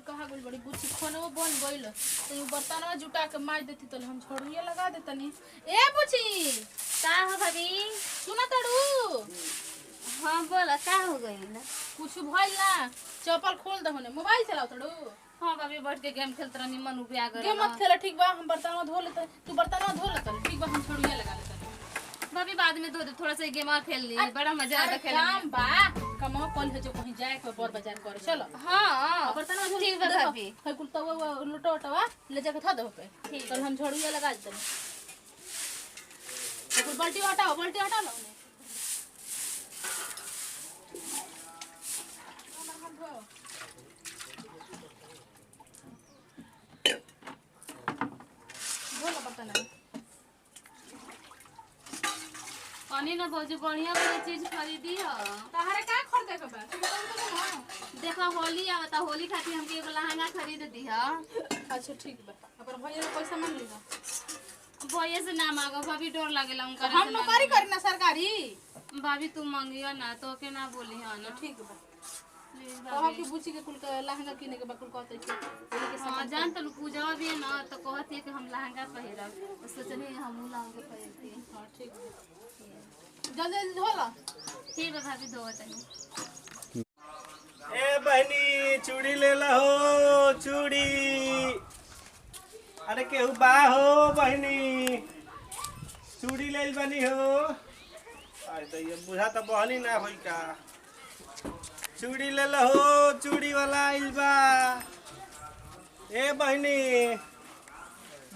कहा गुल बड़ी बुची खाना बन गइल तो ये बर्तनवा जुटा के मार देती तो हम छोड़िए लगा देतनी। ए बुची का हो भाभी? सुना तड़ू? हाँ बोला का हो गई ना? कुछ भइल ना? चप्पल खोल दे होने मोबाइल चलाओ तड़ू। हाँ भाभी बैठ के गेम खेलत रहनी मन उबिया गए। गेम मत खेला ठीक बा, हम बर्तनवा धो लेते, तू बर्तनवा धो लेते ठीक बा, हम छोड़िए लगा लेते। भाभी बाद में धो दे, थोड़ा सा गेम और खेल ली, बड़ा मजा आता खेलने में। काम बा कमाओ कल है जो कहीं जाए को बर बाजार करे चलो। हाँ बर्तनवा धो ठीक बा भाभी। है कुल तवा लोटा ओटवा ले जाके धा दो पे। ठीक कल हम छोड़िए लगा देते। कुल बाल्टी हटाओ लो ने। पानी ना भौजी बढ़िया वाला चीज खरीदी है। तहरे का खरीदे के बा? तुम तो ना देखा होली आवता, होली खातिर हमके एगो लहंगा खरीद दी है। अच्छा ठीक बा, अपन भैया से पैसा मांग लीना। भैया से ना मांगो भाभी, डर लागेला उनका। हम नौकरी करी ना सरकारी। भाभी तू मांगियो ना तो के ना बोली है ना। ठीक बा, प्लीज कहा भाभी। कि बुची के कुल के लहंगा किने के बा कुल कहते के बोले के हाँ जान तलू पूजा भी है ना तो कहती है कि हम लहंगा पहिरब, तो सोचनी हम लहंगा पहिरती। हां ठीक बा, जल्दी जल्दी धो ला। ठीक है भाभी, धो तनी। ए बहनी चूड़ी ले ला हो, चूड़ी। अरे केहू बा हो बहनी, चूड़ी ले बनी हो। आज तो ये बुझा तो बहनी ना होई का। चूड़ी ले ला हो, चूड़ी वाला आइल बा। ए बहनी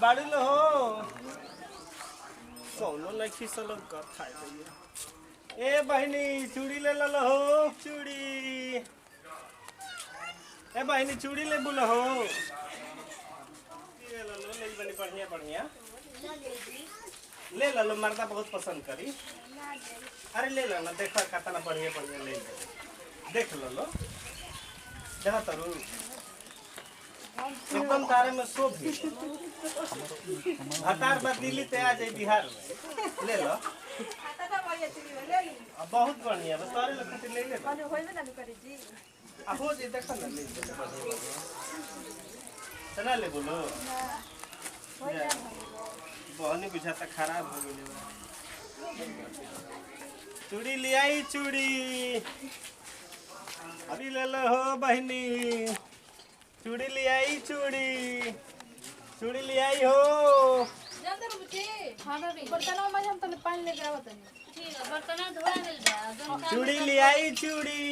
बाड़ी लो हो, कौनो लखी सलो कर खाए दैया। ए बहनी चूड़ी ले लो हो, चूड़ी। ए बहनी चूड़ी ले बुला हो, ले लो ले बनी बढ़िया बढ़िया ले लो, मर्दा बहुत पसंद करी। अरे ले लो ना, देखो कितना बढ़िया बढ़िया ले लो, देख लो देखा तरू एकदम तारे में शोभी। हतार बा दिल्ली ते आ जाए बिहार में, ले लो बहुत बढ़िया बस तारे लखत ले ले माने होइबे ना करी जी। आ हो जे देखा ना ले चला ले बोलो ना बहनी बुझाता खराब हो गई बा। चूड़ी ले आई, चूड़ी अभी ले लो हो बहनी, चूड़ी ले आई, चूड़ी ले आई हो। जल्दी रुके। हाँ भाभी बर्तनवा में हम तले पानी लेके आवत नहीं। ठीक है, बर्तन धोआ मिल बा। चूड़ी ले आई, चूड़ी।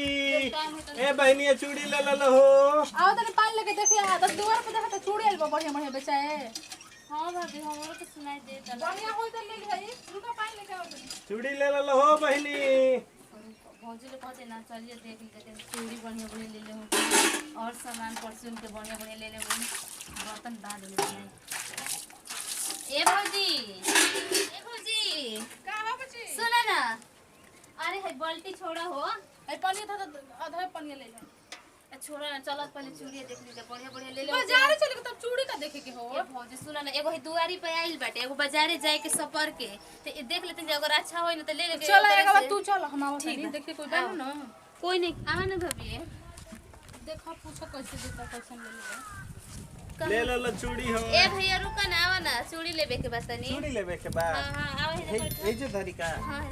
ए बहनी चूड़ी ले लो हो। आओ तले पानी लेके देखिए, आ 10 दुआर पे देखा तो चूड़ी आइल बा बढ़िया बढ़िया बेचाए। हाँ भाभी हमरो तो सुनाई देता। बढ़िया होई त ले भाई, रुका पानी लेके आओ तनी। चूड़ी ले लो हो बहनी। भौजी लोग कहते ना चलिए देख लेते हैं, चूड़ी बढ़िया बढ़िया ले ले हूँ और सामान परचून के बढ़िया बढ़िया ले ले हूँ, बर्तन बाद में नहीं। ए भौजी का हो बची? सुना ना, अरे है बाल्टी छोड़ा हो। ए पानी था तो आधा पानी ले ले। छोड़ा ना, चलो पहले चूड़ी देख लीजिए, बढ़िया बढ़िया ले ले। बाजार चले के तब चूड़ी का देखे के हो। ए भौजी सुना ना, एगो है दुआरी पे आइल बाटे, एगो बाजारे जाए के सफर के, तो ये देख लेते हैं, अगर अच्छा होई ना तो ले लेके। चल आएगा तू चल, हम आवत ठीक नहीं है। देखे कोई बात ना। कोई नहीं आवा ना भाभी। देखा पूछो कैसे देता कैसे ले ले। ले लो चूड़ी हो। ए भैया रुका ना, आवा ना, चूड़ी लेबे के बा तनी। चूड़ी लेबे के बाद हां हां आवा है। ए जे धरी का हां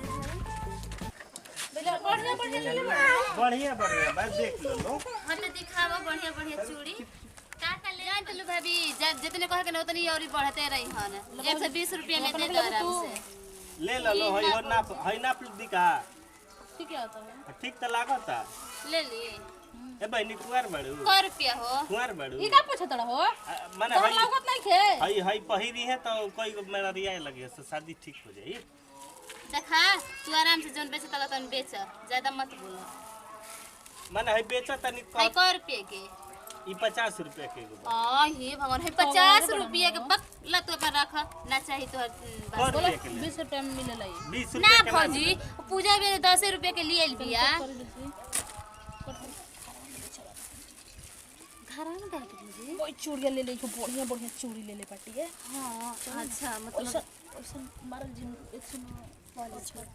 बढ़िया बढ़िया ले ले। बढ़िया बढ़िया बात देख लो। हमें दिखावा बढ़िया बढ़िया चूड़ी का ले जान चलो भाभी, जितने कहे के ना उतनी और बढ़ते रही हन। 120 रुपया में दे दो आराम से। ले लो हई हो नाप, हई नाप दिखा। ठीक है आता है। ठीक त लागता। ले ली। ए बहनी कुंवार बड़ू, क रुपया हो। कुंवार बड़ू। ई का पूछत रहो? माने तोहर हई लागत नहीं खे। हई पहिरी है तो कोई मेरा रियाय लगे से शादी ठीक हो जाई। देखा तू आराम से जोन बेचे तला तन बेच, ज्यादा मत बोलो। माने हई बेचा तनी है क रुपया के? ई 50 रुपया के एगो बा। हां हे भगवान, है 50 रुपया के बकला तो अपन रख ना चाहिए तो कर बस। रुपया के ले 20 रुपया में मिले लाई। 20 ना रुपया के भौजी पूजा में 10 रुपया के लिए बिया। घर में गए थे कोई चूड़िया ले ले को बढ़िया बढ़िया चूड़ी ले ले पाटी है। हां अच्छा मतलब ऐसा मारल जी एक सुनो कॉलेज पर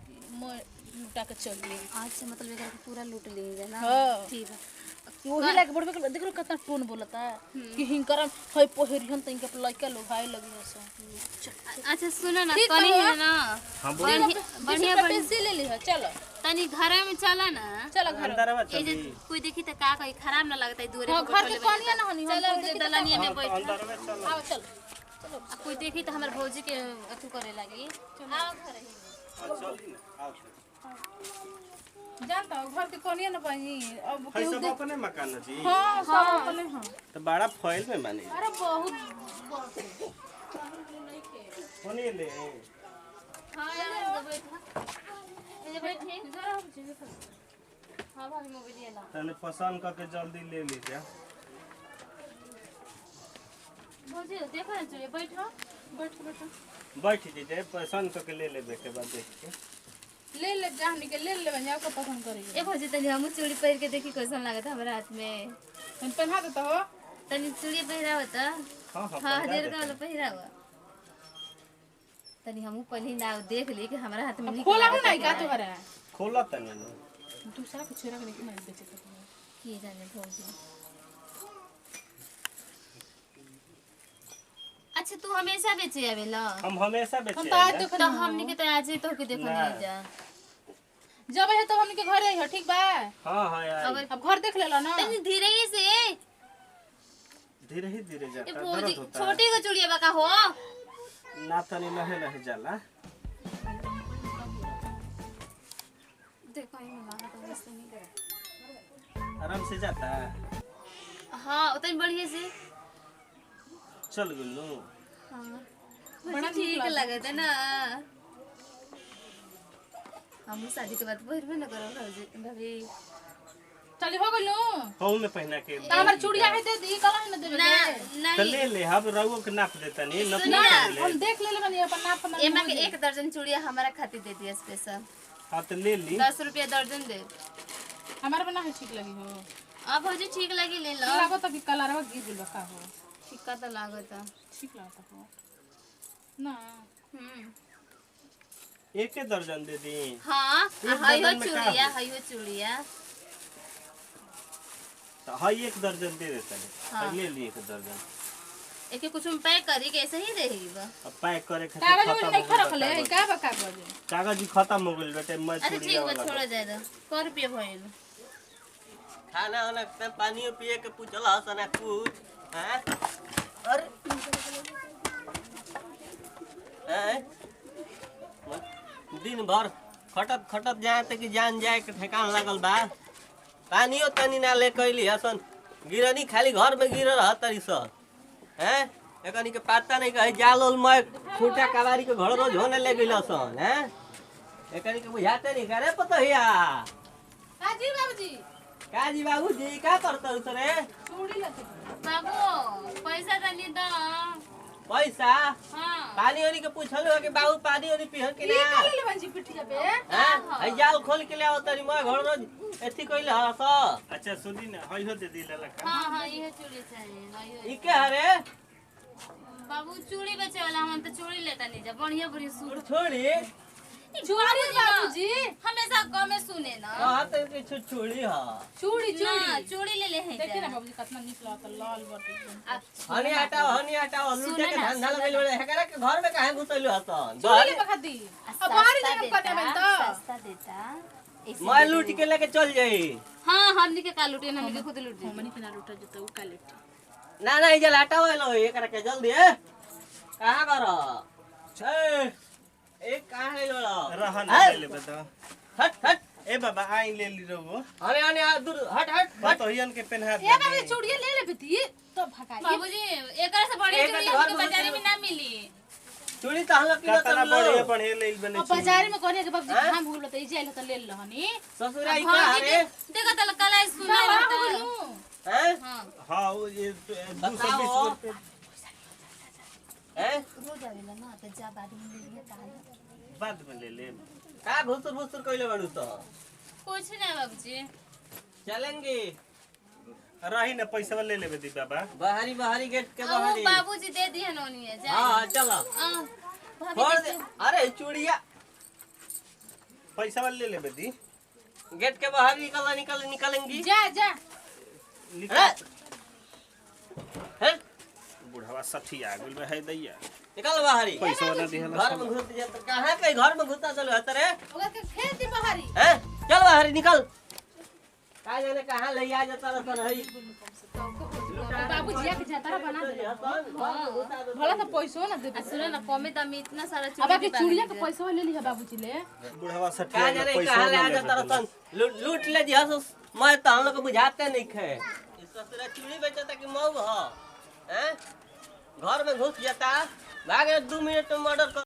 मैं लुटा के चल गई। आज से मतलब एकरा के पूरा लूट लिए ना। हाँ। ठीक है। वही लाके बढ़बे कर देख लो कितना टोन बोलता है कि हिंकरम होय पोहरियन त इनके लइका लोग भाई लगी हसो। अच्छा सुनो ना ठीक तनी बा। है ना हां बढ़िया पेंसिल ले ली है चलो तनी घर में चला ना। चलो घर अंदरवा ये जे चली कोई देखी त का कही खराब ना लगता है दूरे हां घर के पानी ना हनी चलो जे दलानिया में बैठ अंदरवा चल आओ चल कोई देखी त हमर भौजी के अथु करे लागी। आओ घर चली ना आओ जानता हो घर के कोनिया ना पानी अब है सब अपने मकान जी हां सब अपने हां तो बड़ा फॉइल में माने अरे बहुत होने ले हां यार बैठ ये बैठे जरा हो जी हां भाभी मोबाइल ला तने पसंद करके जल्दी ले लीजिए भौजी देखो ना चलिए बैठो बैठ बैठ दीजिए पसंद करके ले ले बेटे बाद देख के ले जाने के ले बन आपको पसंद करेंगे ए भौजी तनी हम चूड़ी पहिर के देखी कैसन लागत हमरा हाथ में। हम पहना देता हो तनी चूड़ी पहिराव त हां हां 1000 का वाला पहिराव तनी हमहू पहले ना देख ली कि हमरा हाथ में निक खोला हो नहीं का तोहरा खोला तने ना दूसरा के छोरा के नहीं बेचे सकते की जाने भौजी। अच्छा तू हमेशा बेचे आवेला हम हमेशा हम बेचे तो आज देखो तो हमनी के तो आज ही तो के देखो ना। नहीं जा जब है तो हमनी के घरे है ठीक बा हां हां यार अगर अब घर देख लेला ना तनी धीरे ही से धीरे ही धीरे ए जाता भौजी दर्द होता है छोटी को चूड़िया बका हो ना तनी लहे लहे जाला देखो ही ना तो वैसे नहीं कर आराम से जाता है हां उतनी बढ़िया से चल गुल्लू हां बड़ा ठीक लगता है ना। हम शादी के बाद पहिरबे न करो भाभी चली हो गइलो हऊ में पहना के त हमर चूड़िया है दे दी कला है ना देबे ना के तो नहीं ले ले हम रउओ के नाप देता नहीं नप सुनिए ना, ले हम देख लेले बनी अपन नाप हमर एमा के 1 दर्जन चूड़िया हमारा खातिर दे दिया स्पेशल हां तो ले ली 10 रुपया दर्जन दे। हमार बना है ठीक लगी हो अब भौजी ठीक लगी ले लो लागो त कि कलरवा गिर गेल बका हो ठीक तो लागता ठीक लागता हो ना एक दर्जन दे दी हां एक हयो दर्जन में का चूड़िया हो? हयो चूड़िया तो हां एक दर्जन दे देता है हाँ। ले ली एक दर्जन एके कुछ में पैक करी के ऐसे ही देही बा। अब पैक करे कागज खातिर में नहीं खत्म रख ले का बका बजे कागज ही खत्म हो गेल बेटे मैं अच्छा ठीक चूड़िया बा वाला छोड़ जाए दो 100 रुपया भइल खाना वाना के पानी पिए के पूछल हसन कुछ हैं अरे हैं दिन भर खटत खटत जाए त कि जान जाए के ठेकान लागल बा पानियो तनी ना ले कैली हसन गिरनी खाली घर में गिर रह तरी स हैं एकनी के पता नहीं कहे जालोल मैं खूटा कबारी के घर रोज होने ले गइल हसन हैं एकनी के बुझाते नहीं करे पता हिया हाजी बाबूजी काजी बाबूजी का करत रे चूड़ी लते बाबू पैसा तनी द पैसा हां पानी ओनी के पूछल हो कि बाबू पानी ओनी पिहन के ये ना ले ले बंजी पिटिया पे हैं हई जाल खोल के ले आओ तनी मैं घर रोज एथी कइले हस अच्छा सुनी ना हई हो दे दी ललका हां हां ये चूड़ी चाहिए हयो ई के हरे बाबू चूड़ी बेचे वाला हम तो चूड़ी लेता नहीं जा बढ़िया बढ़िया सूट छोड़ी चूड़ी बाबूजी हमेशा कमे सुने ना हां तो के छोड़ी ह चूड़ी ना चूड़ी चूड़ी ले ले हैं देखिए ना बाबूजी कितना निकला था लाल बटन हनी हटाओ लूटे के धंधा लगल बड़े हेकरा के घर में काहे घुसैलु हसन चूड़ी ले बखती अब बाहर जाके कटे में तो सस्ता देता मैं लूट के लेके चल जाई हां हमनी के का लूटे हमनी के खुद लूटे हमनी के ना लूटा जतो उ कालेट ना ना इजल हटाओ लो एकरा के जल्दी कहां कर ए एक कहां है लोड़ा रहन ले ले बता हट हट ए बाबा आई ले ली रहो अरे अरे दूर हट हट मैं तो हियन के पहना ए दे बाबू चूड़िया ले ले बेटी तो भगाई बाबूजी एकरा से बढ़िया चूड़ी हमके बाजारी में ना मिली चूड़ी तो हम लोग किलो कतना तब बड़ी लो अपन हे ले बने अब बाजार में कहने के बाबूजी हम भूल त इजे त ले लहनी ससुराई का हरे देखो तो कला सुना हैं हां हां वो ये 220 बताओ। रुपए हैं रोज आवेला ना त जा बाद में ले लिया काहे बाद में ले ले का घुसुर घुसुर कइले बाड़ू तो कुछ ना बाबूजी चलेंगे रही ना पैसा ले लेबे दी बाबा बाहरी बाहरी गेट के अब बाहरी बाबूजी दे दिए नोनी है जा हां चलो भाभी छोड़ के दे अरे चूड़िया पैसा वाले ले ले बेटी गेट के बाहर निकलेंगी जा जा हैं? बुढ़ावा साठी आ गेल में है दैया निकल बाहरी पैसा वाला दिहला घर में घुस जाता कहाँ पे घर में घुसता चलो हत रे ओकर के खेत दी बहारी हैं चल बाहरी निकल का जाने कहाँ ले आ जाता रहता है बाबू जिया के जातारा बना दे भला तो पैसो ना दे सुनो ना कमे दाम में इतना सारा अब के चूड़िया के पैसा ले लिया बाबूजी ले बुढ़ावा साठी का जाने कहाँ ले आ जाता रहता लूट ले दिया मैं तो हम लोग को बुझाते नहीं खे इस ससुरा चूड़ी बेचता कि मऊ ह हैं घर में घुस जाता भागे 2 मिनट में मर्डर